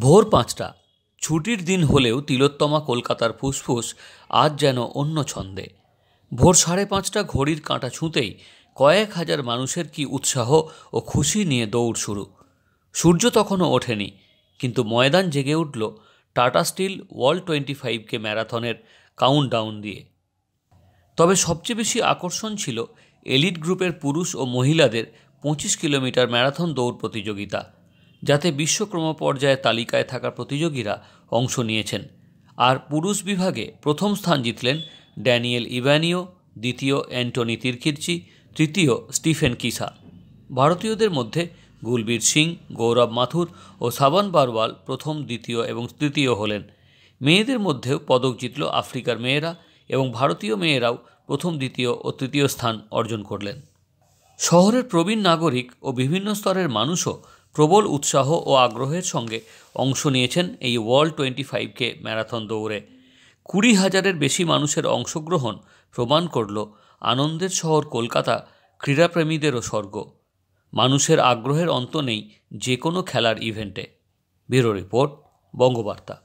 ভোর ৫টা। ছুটির দিন হলেও তিলোত্তমা কলকাতার ফুসফুস আজ যেন অন্য ছন্দে। ভোর ৫:৩০ ঘড়ির কাঁটা ছুঁতেই কয়েক হাজার মানুষের কি উৎসাহ ও খুশি নিয়ে দৌড় শুরু। সূর্য তখনও ওঠেনি, কিন্তু ময়দান জেগে উঠল টাটা স্টিল ওয়ার্ল্ড 25কে ম্যারাথনের কাউন্টডাউন দিয়ে। তবে সবচেয়ে বেশি আকর্ষণ ছিল এলিট গ্রুপের পুরুষ ও মহিলাদের ২৫ কিলোমিটার ম্যারাথন দৌড় প্রতিযোগিতা, যাতে বিশ্ব ক্রমপর্যায়ে তালিকায় থাকা প্রতিযোগীরা অংশ নিয়েছেন। আর পুরুষ বিভাগে প্রথম স্থান জিতলেন ড্যানিয়েল ইভানিও, দ্বিতীয় অ্যান্টনি তিরকিরচি, তৃতীয় স্টিফেন কিসা। ভারতীয়দের মধ্যে গুলবীর সিং, গৌরব মাথুর ও সাবান বারওয়াল প্রথম, দ্বিতীয় এবং তৃতীয় হলেন। মেয়েদের মধ্যেও পদক জিতল আফ্রিকার মেয়েরা এবং ভারতীয় মেয়েরাও প্রথম, দ্বিতীয় ও তৃতীয় স্থান অর্জন করলেন। শহরের প্রবীণ নাগরিক ও বিভিন্ন স্তরের মানুষও প্রবল উৎসাহ ও আগ্রহের সঙ্গে অংশ নিয়েছেন এই ওয়ার্ল্ড 25কে ম্যারাথন দৌড়ে। ২০,০০০-এর বেশি মানুষের অংশগ্রহণ প্রমাণ করল আনন্দের শহর কলকাতা ক্রীড়াপ্রেমীদেরও স্বর্গ। মানুষের আগ্রহের অন্ত নেই যে কোনো খেলার ইভেন্টে। Bureau report, Bangabarta.